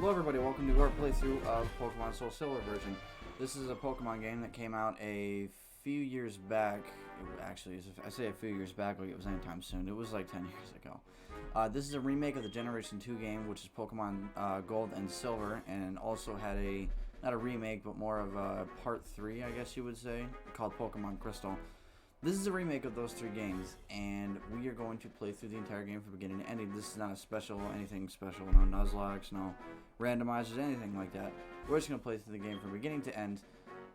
Hello everybody, welcome to our playthrough of Pokemon Soul Silver version. This is a Pokemon game that came out a few years back. Actually, I say a few years back like it was anytime soon. It was like 10 years ago. This is a remake of the Generation 2 game, which is Pokemon Gold and Silver, and also had a, not a remake, but more of a Part 3, I guess you would say, called Pokemon Crystal. This is a remake of those three games, and we are going to play through the entire game from beginning to ending. This is not a special, anything special, no Nuzlocke, no randomizers, anything like that. We're just going to play through the game from beginning to end,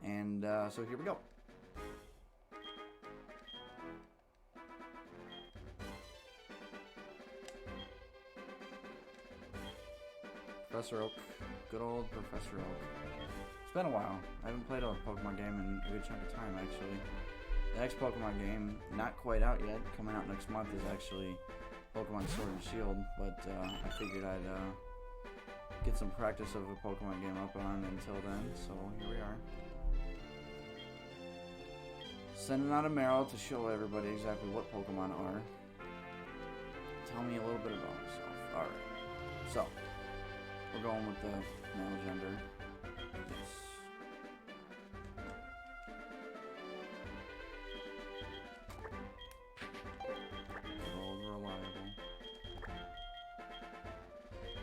and so here we go. Professor Oak. Good old Professor Oak. It's been a while. I haven't played a Pokemon game in a good chunk of time, actually. The next Pokemon game, not quite out yet, coming out next month, is actually Pokemon Sword and Shield, but I figured I'd get some practice of a Pokemon game up on until then, so here we are. Sending out a Marrow to show everybody exactly what Pokemon are. Tell me a little bit about myself. Alright, so, we're going with the male gender. Yes.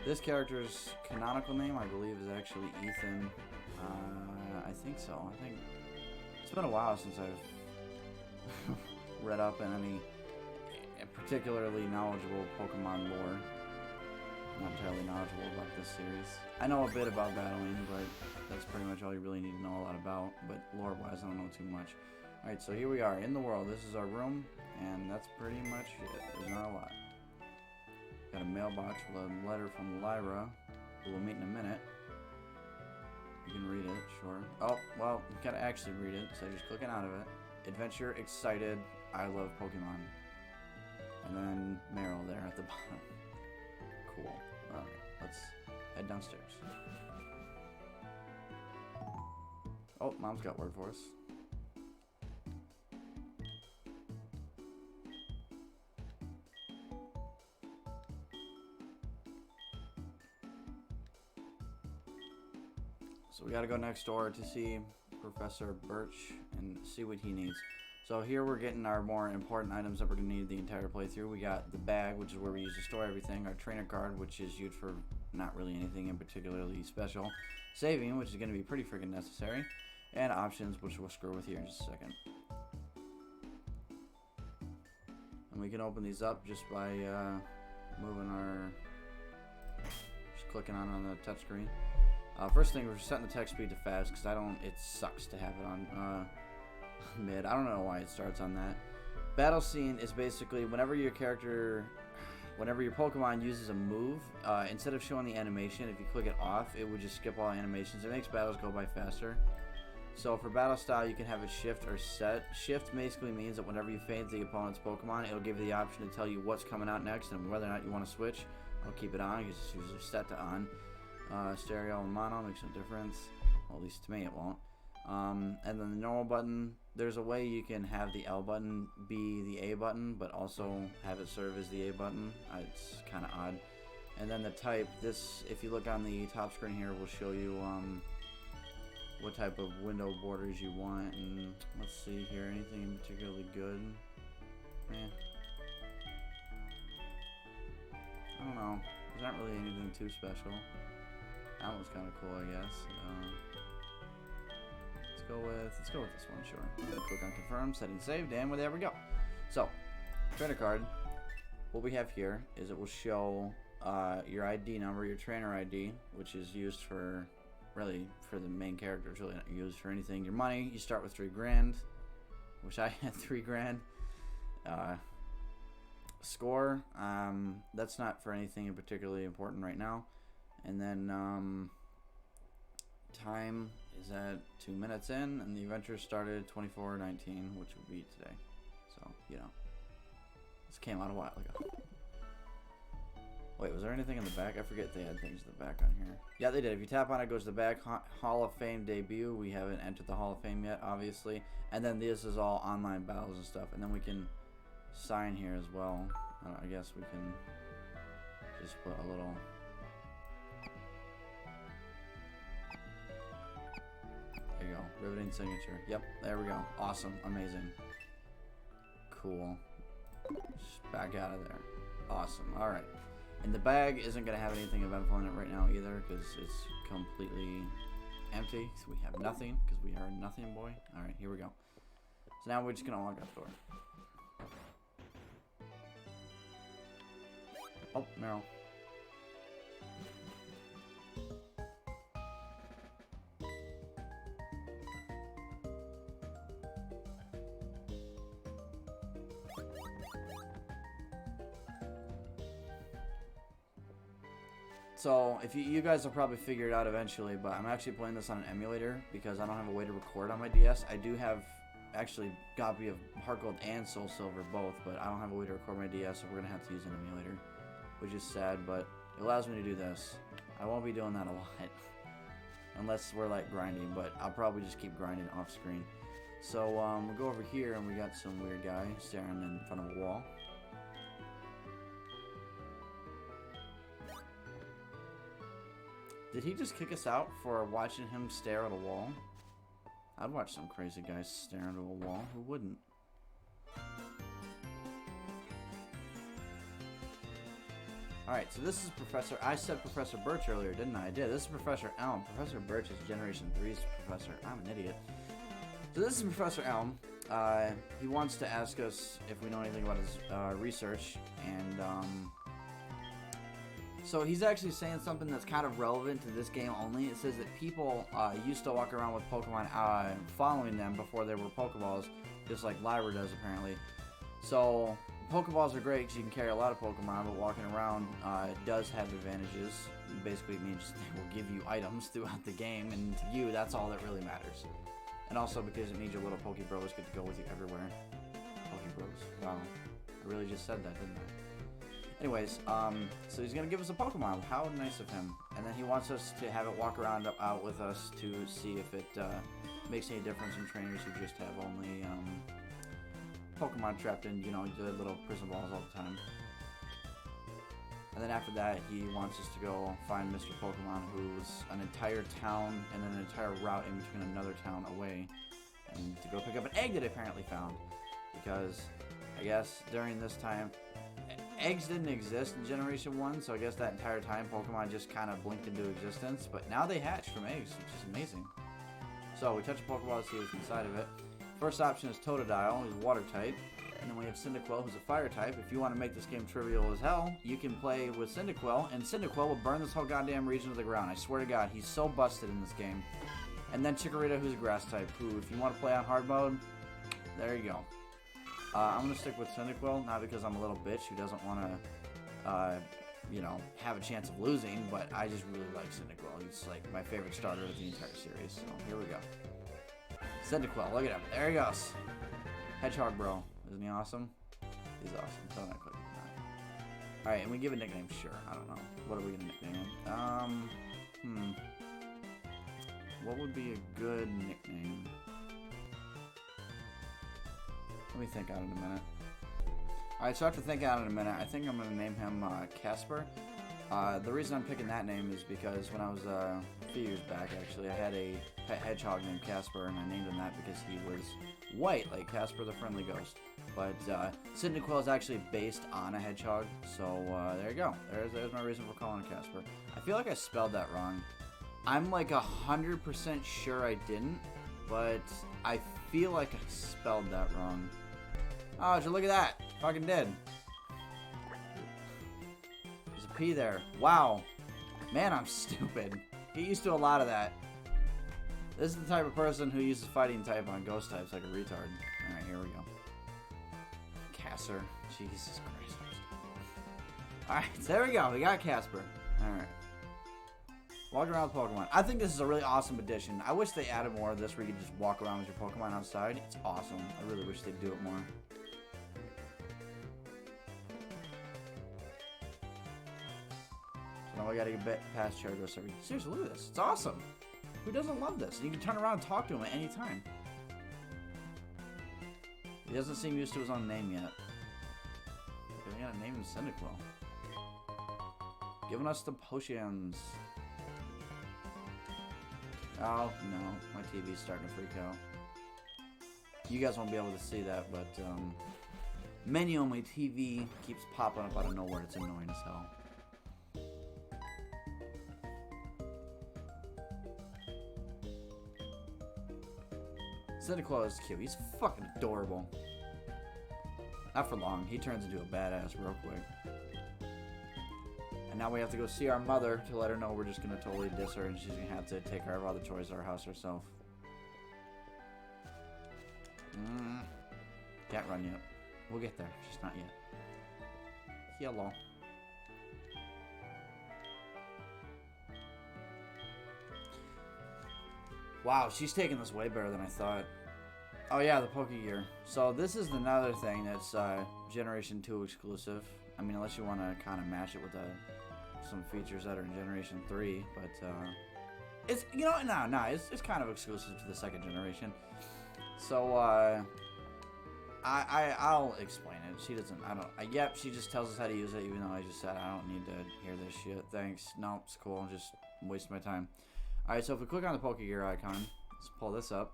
This character's canonical name, I believe, is actually Ethan. I think so. I think it's been a while since I've read up in any particularly knowledgeable Pokemon lore. I'm not entirely knowledgeable about this series. I know a bit about battling, but that's pretty much all you really need to know a lot about. But lore-wise, I don't know too much. Alright, so here we are in the world. This is our room, and that's pretty much it. There's not a lot. Got a mailbox with a letter from Lyra, who we'll meet in a minute. You can read it, sure. Oh, well, you gotta actually read it, so just clicking out of it. Adventure, excited, I love Pokemon. And then Meryl there at the bottom. Cool. Alright, let's head downstairs. Oh, Mom's got word for us. So we gotta go next door to see Professor Birch and see what he needs. So here we're getting our more important items that we're gonna need the entire playthrough. We got the bag, which is where we use to store everything. Our trainer card, which is used for not really anything in particularly special. Saving, which is gonna be pretty freaking necessary. And options, which we'll screw with here in just a second. And we can open these up just by moving our, just clicking on the touchscreen. First thing, we're setting the text speed to fast because it sucks to have it on mid. I don't know why it starts on that. Battle scene is basically whenever your Pokemon uses a move, instead of showing the animation, if you click it off, it would just skip all animations. It makes battles go by faster. So for battle style, you can have it shift or set. Shift basically means that whenever you faint the opponent's Pokemon, it'll give you the option to tell you what's coming out next and whether or not you want to switch. I'll keep it on because it's usually set to on. Stereo and mono makes no difference. Well, at least to me it won't. And then the normal button, there's a way you can have the L button be the A button, but also have it serve as the A button. It's kind of odd. And then the type, this, if you look on the top screen here, will show you what type of window borders you want. And let's see here, anything particularly good? I don't know. There's not really anything too special. That one's kind of cool, I guess. Let's go with this one, sure. Click on confirm, setting saved, and there we go. So, trainer card. What we have here is it will show your ID number, your trainer ID, which is used for for the main character. It's really not used for anything. Your money, you start with 3 grand. Wish I had 3 grand. Score, that's not for anything particularly important right now. And then time is at 2 minutes in, and the adventure started 24:19, which would be today. So, you know, this came out a while ago. Wait, was there anything in the back? I forget they had things in the back on here. Yeah, they did. If you tap on it, it goes to the back. Hall of Fame debut. We haven't entered the Hall of Fame yet, obviously. And then this is all online battles and stuff. And then we can sign here as well. I guess we can just put a little you go. Riveting signature. Yep, there we go. Awesome. Amazing. Cool. Just back out of there. Awesome. Alright. And the bag isn't going to have anything eventful in it right now either, because it's completely empty. So we have nothing, because we are nothing, boy. Alright, here we go. So now we're just going to unlock that door. Oh, Meryl. So, if you guys will probably figure it out eventually, but I'm actually playing this on an emulator because I don't have a way to record on my DS. I do have actually a copy of Heart Gold and Soul Silver both, but I don't have a way to record my DS, so we're going to have to use an emulator, which is sad, but it allows me to do this. I won't be doing that a lot, unless we're like grinding, but I'll probably just keep grinding off screen. So, we'll go over here, and we got some weird guy staring in front of a wall. Did he just kick us out for watching him stare at a wall? I'd watch some crazy guy stare into a wall. Who wouldn't? Alright, so this is Professor... I said Professor Birch earlier, didn't I? I did. This is Professor Elm. Professor Birch is Generation 3's professor. I'm an idiot. So this is Professor Elm. He wants to ask us if we know anything about his research, and so he's actually saying something that's kind of relevant to this game only. It says that people used to walk around with Pokemon following them before they were Pokeballs, just like Lyra does apparently. So Pokeballs are great because you can carry a lot of Pokemon, but walking around does have advantages. Basically it means they will give you items throughout the game, and to you that's all that really matters. And also because it means your little Pokebros get to go with you everywhere. Pokebros. Wow. I really just said that, didn't I? Anyways, so he's going to give us a Pokemon. How nice of him. And then he wants us to have it walk around out with us to see if it makes any difference in trainers who just have only Pokemon trapped in, you know, the little prison balls all the time. And then after that, he wants us to go find Mr. Pokemon, who's an entire town and then an entire route in between another town away. And to go pick up an egg that I apparently found. Because, I guess, during this time... eggs didn't exist in Generation 1, so I guess that entire time Pokemon just kind of blinked into existence. But now they hatch from eggs, which is amazing. So we touch a Pokeball to see what's inside of it. First option is Totodile, who's water type. And then we have Cyndaquil, who's a fire type. If you want to make this game trivial as hell, you can play with Cyndaquil, and Cyndaquil will burn this whole goddamn region to the ground. I swear to God, he's so busted in this game. And then Chikorita, who's a grass type, who, if you want to play on hard mode, there you go. I'm going to stick with Cyndaquil, not because I'm a little bitch who doesn't want to, you know, have a chance of losing, but I just really like Cyndaquil. He's, like, my favorite starter of the entire series, so here we go. Cyndaquil, look at him. There he goes. Hedgehog bro. Isn't he awesome? He's awesome. So not quite. Alright, and we give a nickname? Sure. I don't know. What are we going to nickname him? What would be a good nickname? Let me think on it a minute. Alright, so after thinking on it a minute, I think I'm going to name him Casper. The reason I'm picking that name is because when I was a few years back, actually, I had a pet hedgehog named Casper, and I named him that because he was white, like Casper the Friendly Ghost. But Cyndaquil is actually based on a hedgehog, so there you go. There's my reason for calling it Casper. I feel like I spelled that wrong. I'm like 100% sure I didn't, but I feel like I spelled that wrong. Oh, look at that. Fucking did. There's a P there. Wow. Man, I'm stupid. Get used to a lot of that. This is the type of person who uses fighting type on ghost types like a retard. Alright, here we go. Casper. Jesus Christ. Alright, so there we go. We got Casper. Alright. Walk around with Pokemon. I think this is a really awesome addition. I wish they added more of this where you could just walk around with your Pokemon outside. It's awesome. I really wish they'd do it more. So now we gotta get past Charizard. Seriously, look at this. It's awesome. Who doesn't love this? You can turn around and talk to him at any time. He doesn't seem used to his own name yet. We gotta name him Cyndaquil. Giving us the potions. Oh, no. My TV's starting to freak out. You guys won't be able to see that, but menu on my TV keeps popping up out of nowhere. It's annoying as hell. Santa Claus is cute. He's fucking adorable. Not for long. He turns into a badass real quick. And now we have to go see our mother to let her know we're just gonna totally diss her and she's gonna have to take care of all the toys at our house herself. Can't run yet. We'll get there. Just not yet. Hello. Wow, she's taking this way better than I thought. Oh yeah, the Pokegear. So this is another thing that's Generation 2 exclusive. I mean, unless you want to kind of match it with some features that are in Generation 3. But it's, you know, no, it's kind of exclusive to the second generation. So I'll explain it. She doesn't, yep, she just tells us how to use it, even though I just said I don't need to hear this shit. Thanks. Nope, it's cool. I'm just wasting my time. Alright, so if we click on the Pokegear icon, let's pull this up.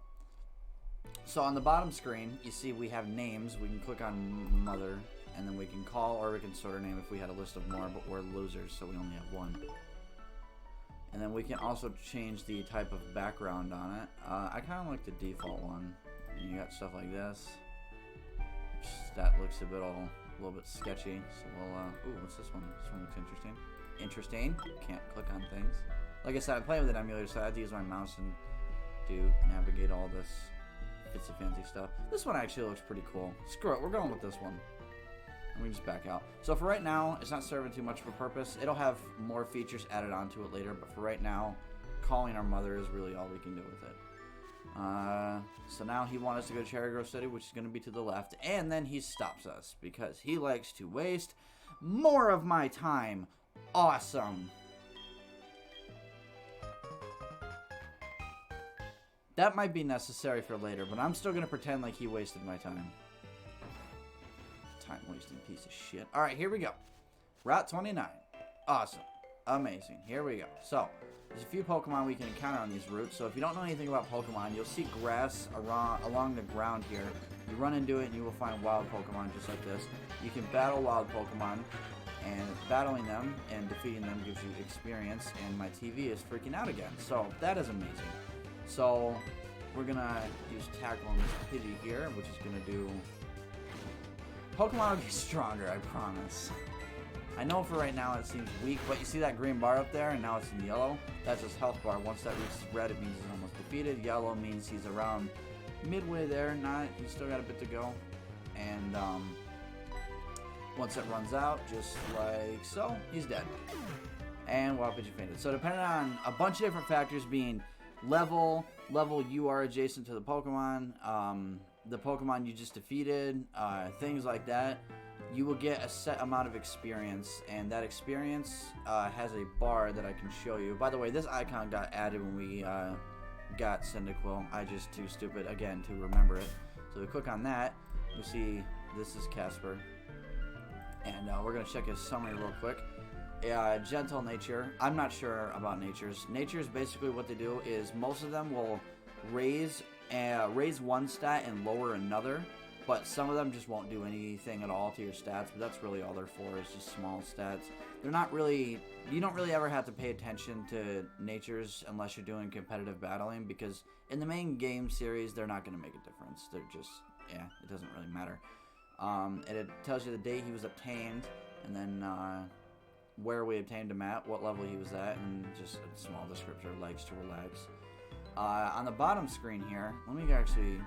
So on the bottom screen, you see we have names. We can click on Mother, and then we can call, or we can sort her name if we had a list of more, but we're losers, so we only have one. And then we can also change the type of background on it. I kind of like the default one. And you got stuff like this. That looks a little bit sketchy. So we'll, ooh, what's this one? This one looks interesting. Interesting. Can't click on things. Like I said, I'm playing with an emulator, so I have to use my mouse and navigate all this fancy stuff. This one actually looks pretty cool. Screw it, we're going with this one. And we just back out. So for right now, it's not serving too much of a purpose. It'll have more features added onto it later, but for right now, calling our mother is really all we can do with it. So now he wants us to go to Cherry Grove City, which is going to be to the left, and then he stops us because he likes to waste more of my time. Awesome. That might be necessary for later, but I'm still going to pretend like he wasted my time. Time-wasting piece of shit. Alright, here we go. Route 29. Awesome. Amazing. Here we go. So, there's a few Pokemon we can encounter on these routes. So if you don't know anything about Pokemon, you'll see grass along the ground here. You run into it and you will find wild Pokemon just like this. You can battle wild Pokemon, and battling them and defeating them gives you experience, and my TV is freaking out again. So that is amazing. So we're gonna use Tackle on this pity here, which is gonna do... Pokemon will get stronger, I promise. I know for right now it seems weak, but you see that green bar up there, and now it's in yellow? That's his health bar. Once that reaches red, it means he's almost defeated. Yellow means he's around midway there. He's still got a bit to go. And once it runs out, just like so, he's dead. And Wapiti fainted. So depending on a bunch of different factors being level you are adjacent to the Pokemon, the Pokemon you just defeated, things like that, you will get a set amount of experience, and that experience has a bar that I can show you. By the way, this icon got added when we got Cyndaquil. I just too stupid, again, to remember it. So we click on that, we see this is Casper. And we're going to check his summary real quick. Gentle nature. I'm not sure about natures. Natures, basically what they do is most of them will raise one stat and lower another, but some of them just won't do anything at all to your stats, but that's really all they're for, is just small stats. They're not really, you don't really ever have to pay attention to natures unless you're doing competitive battling, because in the main game series, they're not going to make a difference. They're just, yeah, it doesn't really matter. And it tells you the date he was obtained, and then where we obtained him at, what level he was at, and just a small descriptor, likes to relax. On the bottom screen here, let me actually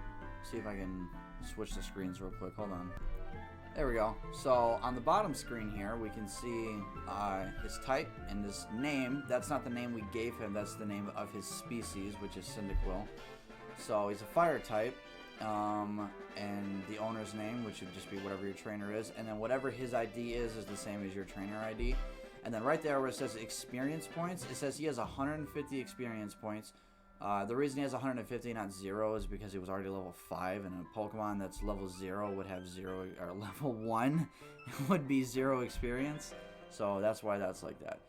see if I can switch the screens real quick. Hold on. There we go. So on the bottom screen here, we can see his type and his name. That's not the name we gave him. That's the name of his species, which is Cyndaquil. So he's a fire type. And the owner's name, which would just be whatever your trainer is, and then whatever his ID is the same as your trainer ID. And then right there where it says experience points, it says he has 150 experience points. The reason he has 150, not 0, is because he was already level 5, and a Pokemon that's level 0 would have 0, or level 1 would be 0 experience. So that's why that's like that.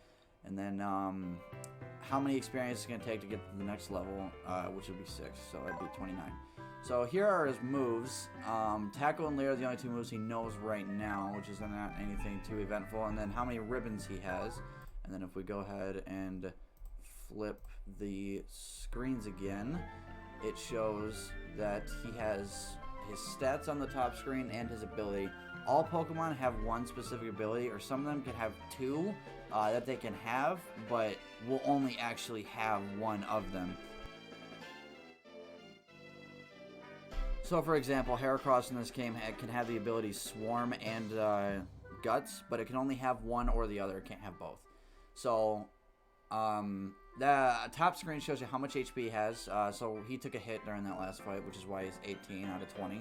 And then how many experience it's going to take to get to the next level, which would be 6, so that'd be 29. So here are his moves. Tackle and Leer are the only 2 moves he knows right now, which is not anything too eventful. And then how many ribbons he has. And then if we go ahead and flip the screens again, it shows that he has his stats on the top screen and his ability. All Pokemon have one specific ability, or some of them can have 2 that they can have, but will only actually have one of them. So, for example, Heracross in this game can have the ability Swarm and Guts, but it can only have one or the other. It can't have both. So, the top screen shows you how much HP he has. So, he took a hit during that last fight, which is why he's 18 out of 20.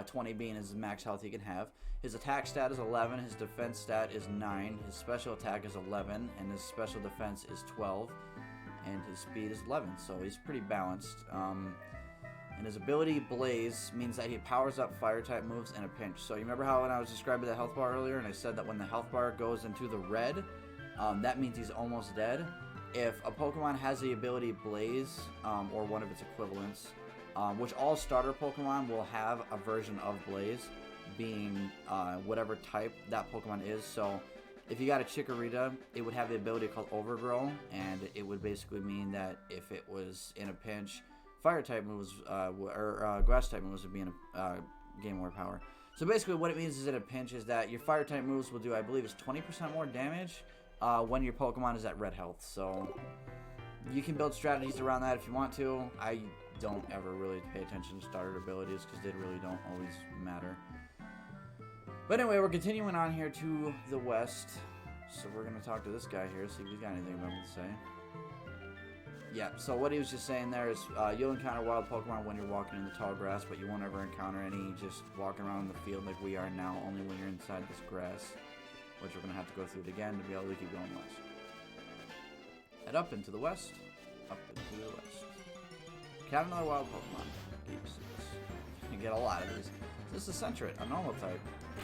20 being his max health he can have. His attack stat is 11, his defense stat is 9, his special attack is 11, and his special defense is 12, and his speed is 11. So, he's pretty balanced. And his ability Blaze means that he powers up fire-type moves in a pinch. So you remember how when I was describing the health bar earlier and I said that when the health bar goes into the red, that means he's almost dead. If a Pokemon has the ability Blaze, or one of its equivalents, which all starter Pokemon will have a version of Blaze, being whatever type that Pokemon is. So if you got a Chikorita, it would have the ability called Overgrow, and it would basically mean that if it was in a pinch, Fire-type moves, or Grass-type moves would be in a gain more power. So basically what it means is in a pinch is that your Fire-type moves will do, I believe, is 20% more damage when your Pokemon is at red health. So you can build strategies around that if you want to. I don't ever really pay attention to starter abilities because they really don't always matter. But anyway, we're continuing on here to the west. So we're going to talk to this guy here, see if he's got anything about to say. Yeah, so what he was just saying there is you'll encounter wild Pokemon when you're walking in the tall grass, but you won't ever encounter any just walking around in the field like we are now, only when you're inside this grass, which we're going to have to go through it again to be able to keep going west. Head up into the west. Up into the west. Catch another wild Pokemon. You get a lot of these. This is Sentret, a normal type.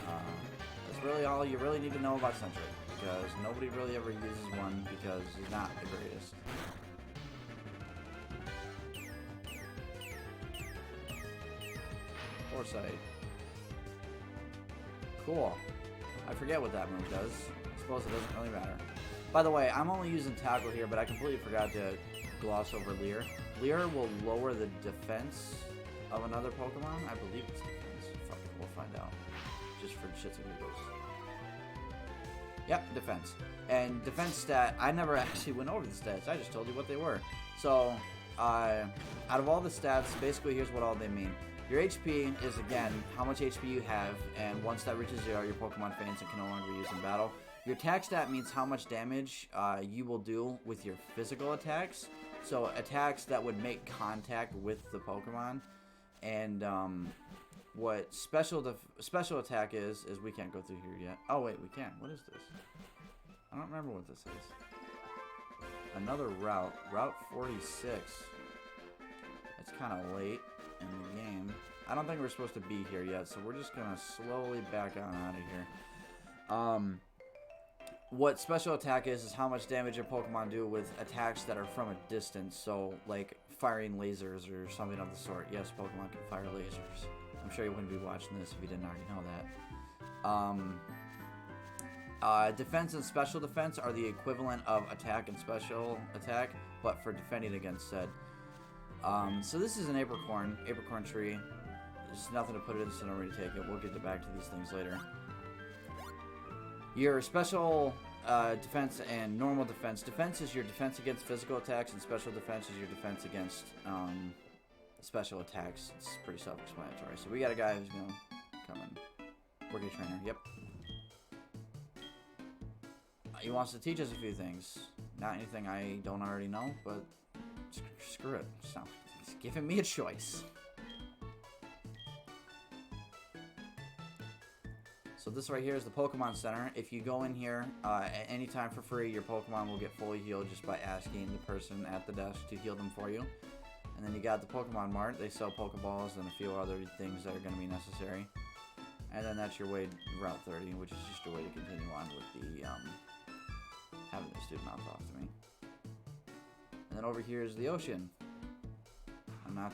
That's really all you really need to know about Sentret, because nobody really ever uses one because he's not the greatest. Foresight. Cool. I forget what that move does. I suppose it doesn't really matter. By the way, I'm only using Tackle here, but I completely forgot to gloss over Leer. Leer will lower the defense of another Pokemon. I believe it's defense. Fuck it, we'll find out. Just for shits and giggles. Yep, defense. And defense stat, I never actually went over the stats. I just told you what they were. So, out of all the stats, basically here's what all they mean. Your HP is, again, how much HP you have, and once that reaches 0, your Pokemon faints and can no longer be used in battle. Your attack stat means how much damage you will do with your physical attacks. So attacks that would make contact with the Pokemon. And what special attack is we can't go through here yet. Oh, wait, we can. What is this? I don't remember what this is. Another route. Route 46. It's kind of late in the game. I don't think we're supposed to be here yet, so we're just gonna slowly back on out of here. What special attack is how much damage your Pokemon do with attacks that are from a distance, so like firing lasers or something of the sort. Yes, Pokemon can fire lasers. I'm sure you wouldn't be watching this if you didn't already know that. Defense and special defense are the equivalent of attack and special attack, but for defending against said. So this is an apricorn tree. There's nothing to put it in, so don't really take it. We'll get back to these things later. Your special defense and normal defense. Defense is your defense against physical attacks, and special defense is your defense against special attacks. It's pretty self-explanatory. So we got a guy who's going to come in. Working trainer, yep. He wants to teach us a few things. Not anything I don't already know, but screw it. So, he's giving me a choice. So this right here is the Pokemon Center. If you go in here at any time for free, your Pokemon will get fully healed just by asking the person at the desk to heal them for you. And then you got the Pokemon Mart. They sell Pokeballs and a few other things that are going to be necessary. And then that's your way, Route 30, which is just your way to continue on with the, having this dude mouth off to me. then over here is the ocean. I'm not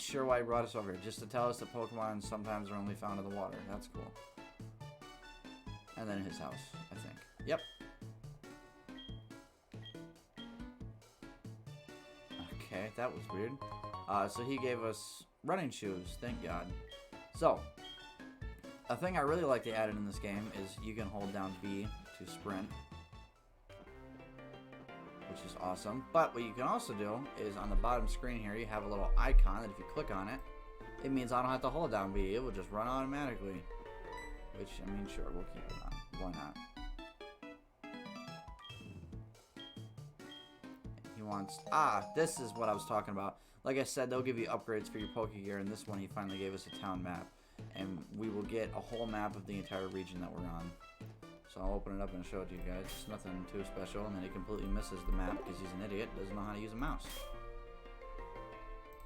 sure why he brought us over here. Just to tell us that Pokemon sometimes are only found in the water. That's cool. And then his house, I think. Yep. Okay, that was weird. So he gave us running shoes. Thank God. So, a thing I really like they added in this game is you can hold down B to sprint, which is awesome. But what you can also do is on the bottom screen here, you have a little icon that if you click on it, it means I don't have to hold down B. It will just run automatically. Which, I mean, sure, we'll keep it on. Why not? He wants... this is what I was talking about. Like I said, they'll give you upgrades for your Pokegear, and this one he finally gave us a town map. And we will get a whole map of the entire region that we're on. So I'll open it up and show it to you guys. It's nothing too special, and then he completely misses the map because he's an idiot, doesn't know how to use a mouse.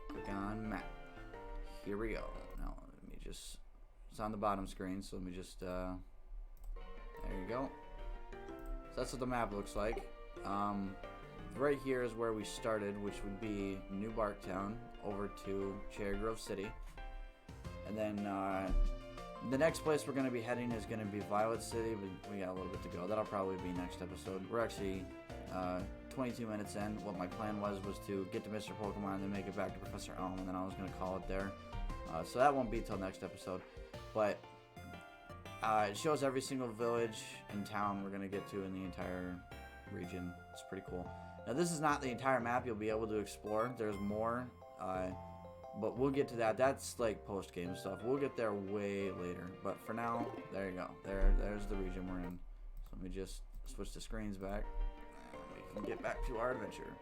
Click on map. Here we go. Now, let me just... It's on the bottom screen, so let me just... there you go. So that's what the map looks like. Right here is where we started, which would be New Barktown over to Cherry Grove City. And then the next place we're going to be heading is going to be Violet City. We got a little bit to go. That'll probably be next episode. We're actually 22 minutes in. What my plan was to get to Mr. Pokemon and then make it back to Professor Elm, and then I was going to call it there. So that won't be till next episode. But it shows every single village and town we're going to get to in the entire region. It's pretty cool. Now, this is not the entire map you'll be able to explore. There's more, but we'll get to that. That's like post-game stuff. We'll get there way later. But for now, there you go. There's the region we're in. So let me just switch the screens back, and we can get back to our adventure.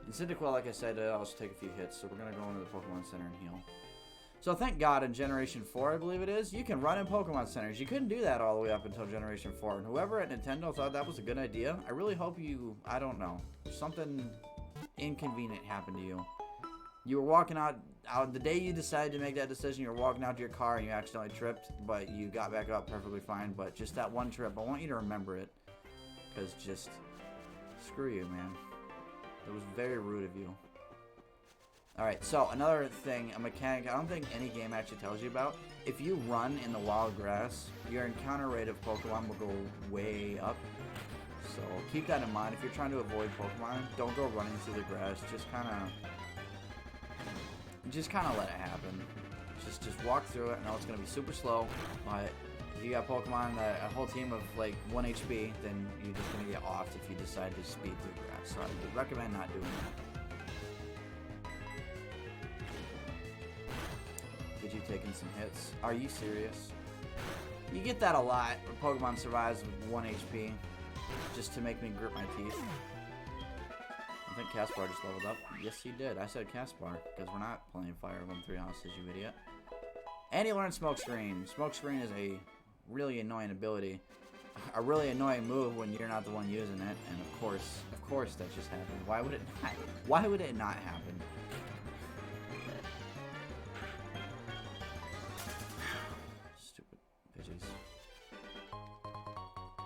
In Cyndaquil, like I said, I'll also take a few hits, so we're going to go into the Pokemon Center and heal. So thank God in Generation 4, I believe it is, you can run in Pokemon Centers. You couldn't do that all the way up until Generation 4. And whoever at Nintendo thought that was a good idea, I really hope you, I don't know, something inconvenient happened to you. You were walking out the day you decided to make that decision, you were walking out to your car and you accidentally tripped, but you got back up perfectly fine. But just that one trip, I want you to remember it. Because just, screw you, man. It was very rude of you. Alright, so another thing, a mechanic I don't think any game actually tells you about. If you run in the wild grass, your encounter rate of Pokemon will go way up. So keep that in mind. If you're trying to avoid Pokemon, don't go running through the grass. Just kind of let it happen. Just walk through it. I know it's going to be super slow, but if you got Pokemon, a whole team of like 1 HP, then you're just going to get offed if you decide to speed through grass. So I would recommend not doing that. You taking some hits? Are you serious? You get that a lot when Pokemon survives with 1 HP just to make me grit my teeth. I think Caspar just leveled up. Yes, he did. I said Caspar because we're not playing Fire Emblem 3 Houses, you idiot. And he learned Smokescreen. Smokescreen is a really annoying ability. A really annoying move when you're not the one using it. And of course that just happened. Why would it not? Why would it not happen?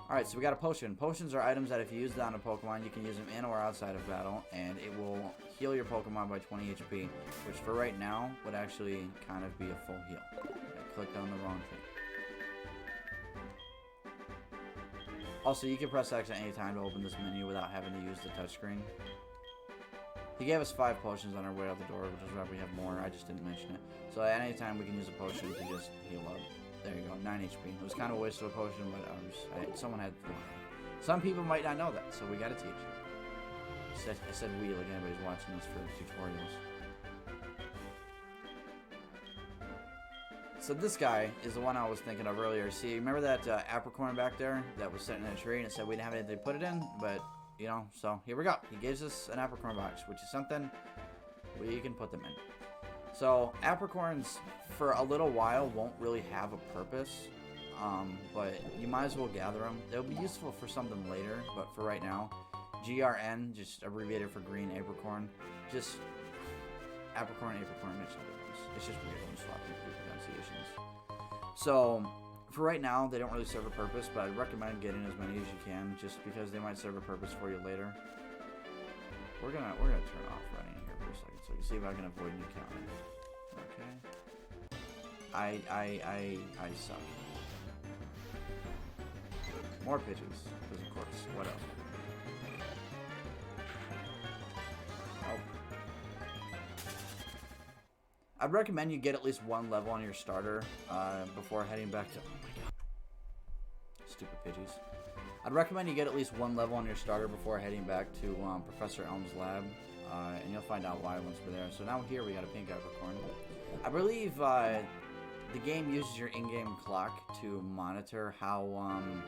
Alright, so we got a potion. Potions are items that if you use it on a Pokemon, you can use them in or outside of battle, and it will heal your Pokemon by 20 HP, which for right now would actually kind of be a full heal. I clicked on the wrong thing. Also, you can press X at any time to open this menu without having to use the touchscreen. He gave us 5 potions on our way out the door, which is why we have more. I just didn't mention it. So at any time we can use a potion to just heal up. There you go, 9 HP. It was kind of a waste of a potion, but someone had to. Some people might not know that, so we gotta teach. I said we, like anybody's watching this for tutorials. So this guy is the one I was thinking of earlier. See, remember that apricorn back there that was sitting in a tree and it said we didn't have anything to put it in? But, you know, so here we go. He gives us an apricorn box, which is something we can put them in. So, apricorns, for a little while, won't really have a purpose, but you might as well gather them. They'll be useful for something later, but for right now, GRN, just abbreviated for green apricorn, just apricorn makes no difference. It's just weird when you swap through pronunciations. So, for right now, they don't really serve a purpose, but I'd recommend getting as many as you can, just because they might serve a purpose for you later. we're gonna turn off running here for a second, so you see if I can avoid an encounter. Okay. I suck. More pigeons, because of course. What else? Oh. I'd recommend you get at least one level on your starter before heading back to. Oh my god. Stupid pidgeys. I'd recommend you get at least one level on your starter before heading back to Professor Elm's lab, and you'll find out why once we're there. So now here we got a pink apricorn. I believe the game uses your in-game clock to monitor how long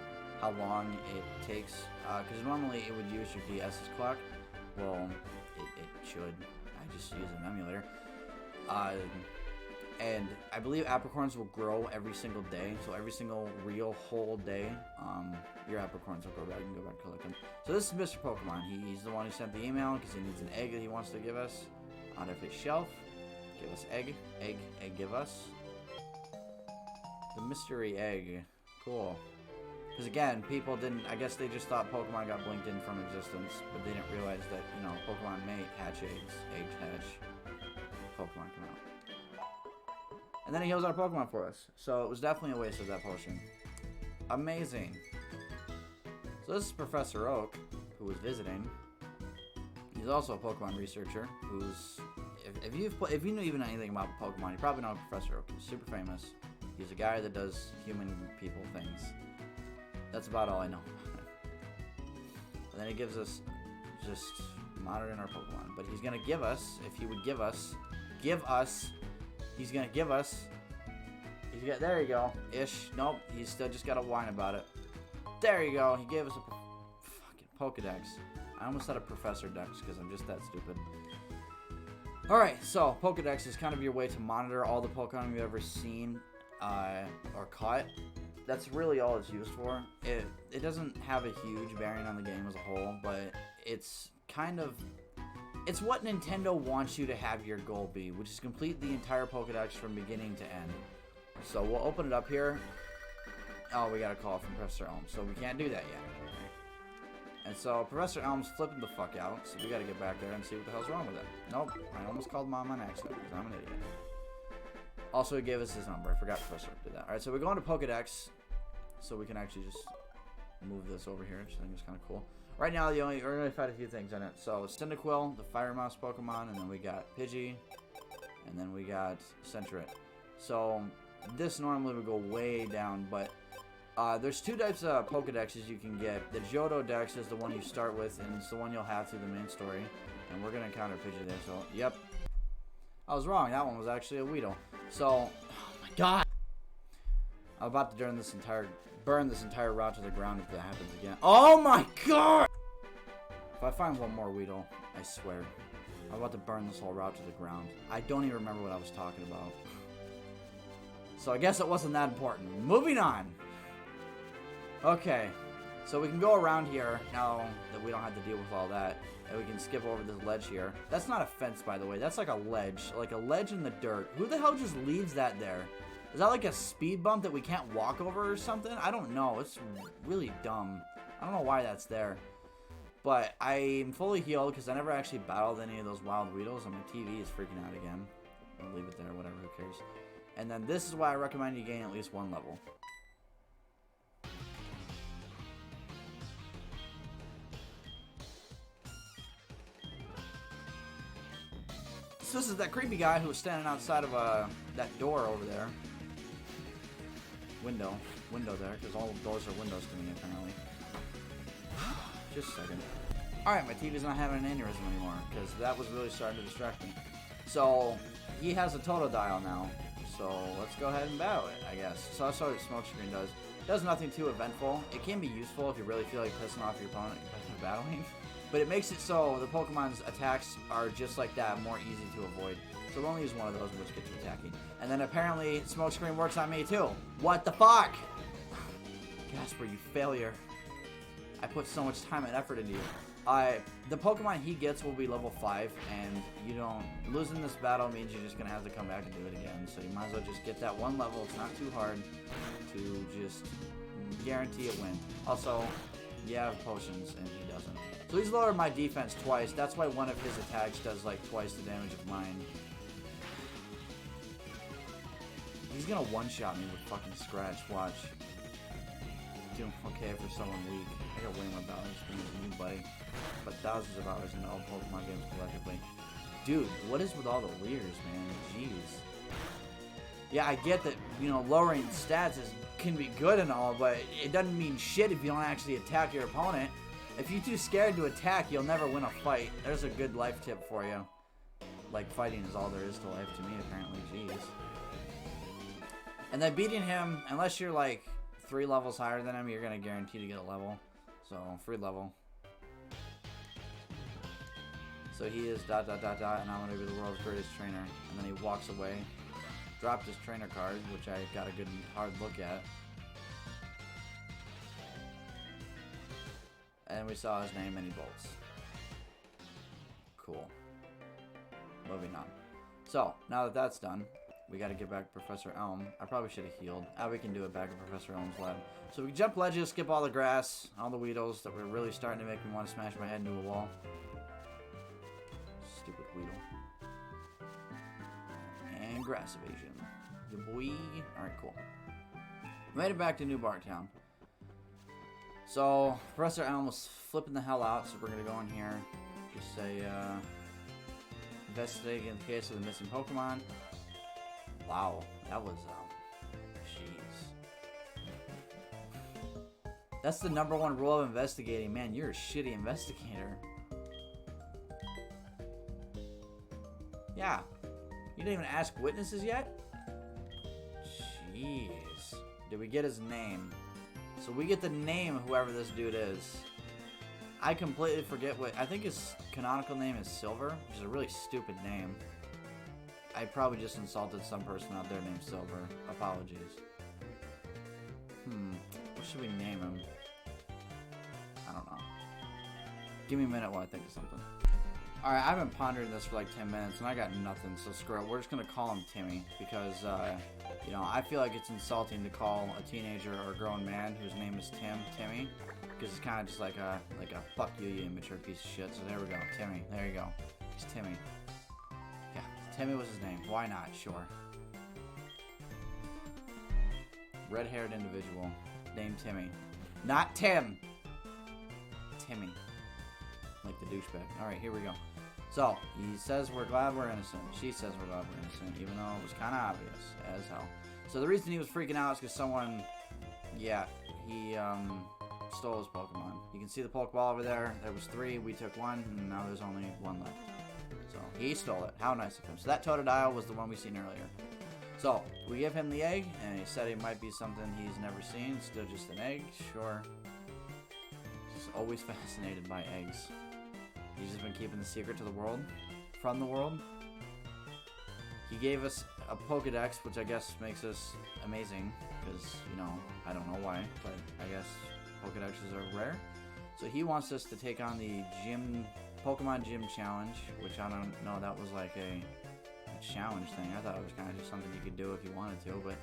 it takes, because normally it would use your DS's clock. Well, it should. I just use an emulator. And I believe apricorns will grow every single day. So every single real whole day, your apricorns will grow back and go back to collect them. So this is Mr. Pokemon. He's the one who sent the email because he needs an egg that he wants to give us out of his shelf. Give us egg, give us. The mystery egg. Cool. Because again, people didn't, I guess they just thought Pokemon got blinked in from existence, but they didn't realize that, you know, Pokemon may hatch eggs, eggs hatch, Pokemon come out. And then he heals our Pokemon for us. So it was definitely a waste of that potion. Amazing. So this is Professor Oak, who was visiting. He's also a Pokemon researcher, who's, if you know even anything about Pokemon, you probably know Professor Oak. He's super famous. He's a guy that does human people things. That's about all I know. And then he gives us just monitoring our Pokemon. But he's gonna give us, if he would give us, he's gonna give us, there you go, ish, nope, he's still just gotta whine about it. There you go, he gave us a fucking Pokedex. I almost said a Professor Dex because I'm just that stupid. Alright, so Pokedex is kind of your way to monitor all the Pokemon you've ever seen or caught. That's really all it's used for. It doesn't have a huge bearing on the game as a whole, but it's kind of, it's what Nintendo wants you to have your goal be, which is complete the entire Pokedex from beginning to end. So we'll open it up here. Oh, we got a call from Professor Elm, so we can't do that yet. And so Professor Elm's flipping the fuck out, so we gotta get back there and see what the hell's wrong with it. Nope, I almost called Mom on accident because I'm an idiot. Also, he gave us his number. I forgot Professor did that. Alright, so we're going to Pokedex, so we can actually just move this over here, which I think is kind of cool. Right now, we're going to fight a few things in it. So, Cyndaquil, the Fire Mouse Pokemon, and then we got Pidgey, and then we got Sentret. So, this normally would go way down, but there's two types of Pokedexes you can get. The Johto Dex is the one you start with, and it's the one you'll have through the main story. And we're going to encounter Pidgey there, so, yep. I was wrong. That one was actually a Weedle. So, oh my god! I'm about to burn this entire route to the ground if that happens again. Oh my god! If I find one more Weedle, I swear, I'm about to burn this whole route to the ground. I don't even remember what I was talking about. So I guess it wasn't that important. Moving on! Okay, so we can go around here now that we don't have to deal with all that. And we can skip over this ledge here. That's not a fence, by the way. That's like a ledge in the dirt. Who the hell just leaves that there? Is that like a speed bump that we can't walk over or something? I don't know. It's really dumb. I don't know why that's there. But I'm fully healed because I never actually battled any of those wild Weedles, and my TV is freaking out again. I'll leave it there, whatever, who cares. And then this is why I recommend you gain at least one level. So this is that creepy guy who was standing outside of that door over there. Window there, because all doors are windows to me, apparently. Just a second. Alright, my TV's not having an aneurysm anymore, because that was really starting to distract me. So, he has a Totodile now, so let's go ahead and battle it, I guess. So that's what Smokescreen does. It does nothing too eventful. It can be useful if you really feel like pissing off your opponent by battling. But it makes it so the Pokemon's attacks are just like that, more easy to avoid. So we'll only use one of those, which gets you attacking. And then apparently, Smokescreen works on me too. What the fuck? Gasper, you failure. I put so much time and effort into you. The Pokemon he gets will be level 5, and you don't... Losing this battle means you're just going to have to come back and do it again. So you might as well just get that one level. It's not too hard to just guarantee a win. Also, you have potions, and he doesn't. So he's lowered my defense twice. That's why one of his attacks does like twice the damage of mine. He's gonna one-shot me with fucking Scratch. Watch. Doing okay for someone weak. I got way more balance than you, buddy. But thousands of hours in all Pokemon games collectively. Dude, what is with all the leers, man? Jeez. Yeah, I get that, you know, lowering stats can be good and all, but it doesn't mean shit if you don't actually attack your opponent. If you're too scared to attack, you'll never win a fight. There's a good life tip for you. Like, fighting is all there is to life to me, apparently. Jeez. And then beating him, unless you're like 3 levels higher than him, you're going to guarantee to get a level. So, free level. So he is ... and I'm going to be the world's greatest trainer. And then he walks away. Dropped his trainer card, which I got a good hard look at. And we saw his name and he bolts. Cool. Moving on. So, now that that's done, we got to get back to Professor Elm. I probably should have healed. We can do it back at Professor Elm's lab. So we can jump ledges, skip all the grass, all the Weedles that were really starting to make me want to smash my head into a wall. Stupid Weedle. And grass evasion. Your boy. Alright, cool. Made it back to New Barktown. So, Professor Elm was flipping the hell out, so we're going to go in here. Just say, investigate in the case of the missing Pokemon. Wow, that was, jeez. That's the #1 rule of investigating. Man, you're a shitty investigator. Yeah. You didn't even ask witnesses yet? Jeez. Did we get his name? So we get the name of whoever this dude is. I completely forget what... I think his canonical name is Silver, which is a really stupid name. I probably just insulted some person out there named Silver. Apologies. What should we name him? I don't know. Give me a minute while I think of something. Alright, I've been pondering this for like 10 minutes and I got nothing, so screw it. We're just gonna call him Timmy because, you know, I feel like it's insulting to call a teenager or a grown man whose name is Timmy, because it's kind of just like a fuck you, you immature piece of shit. So there we go, Timmy. There you go. He's Timmy. Yeah, Timmy was his name. Why not? Sure. Red-haired individual named Timmy. Not Tim! Timmy. Like the douchebag. Alright, here we go. So, he says we're glad we're innocent. She says we're glad we're innocent, even though it was kind of obvious as hell. So the reason he was freaking out is because someone, yeah, he stole his Pokemon. You can see the Pokeball over there. There was 3, we took 1, and now there's only 1 left. So, he stole it. How nice of him. So that Totodile was the one we seen earlier. So, we give him the egg, and he said it might be something he's never seen. Still just an egg, sure. He's always fascinated by eggs. He's just been keeping the secret to the world, from the world. He gave us a Pokedex, which I guess makes us amazing, because, you know, I don't know why, but I guess Pokedexes are rare. So he wants us to take on the Pokemon Gym Challenge, which I don't know, that was like a challenge thing. I thought it was kind of just something you could do if you wanted to, but...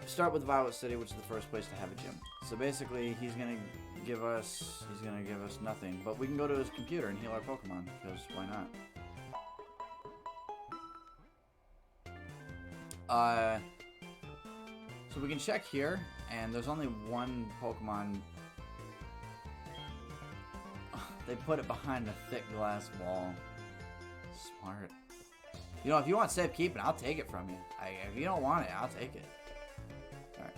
Start with Violet City, which is the first place to have a gym. So basically, he's gonna give us nothing, but we can go to his computer and heal our Pokemon, because why not? So we can check here, and there's only 1 Pokemon. They put it behind a thick glass wall. Smart. You know, if you want safekeeping, I'll take it from you. If you don't want it, I'll take it. Alright.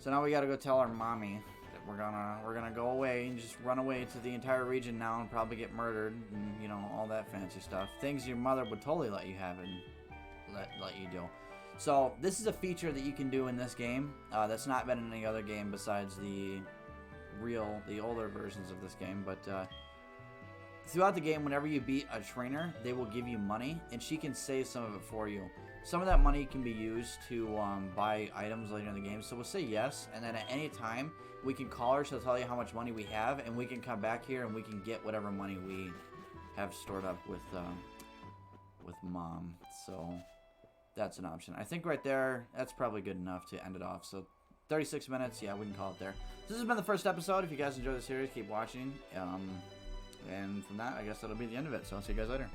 So now we gotta go tell our mommy that we're gonna go away and just run away to the entire region now and probably get murdered and, you know, all that fancy stuff. Things your mother would totally let you have and let you do. So this is a feature that you can do in this game that's not been in any other game besides the older versions of this game. But throughout the game, whenever you beat a trainer, they will give you money, and she can save some of it for you. Some of that money can be used to buy items later in the game. So we'll say yes, and then at any time we can call her. She'll tell you how much money we have, and we can come back here and we can get whatever money we have stored up with Mom. So that's an option. I think right there, that's probably good enough to end it off. So 36 minutes. Yeah, we can call it there. This has been the first episode. If you guys enjoy the series, keep watching. And from that, I guess that'll be the end of it. So I'll see you guys later.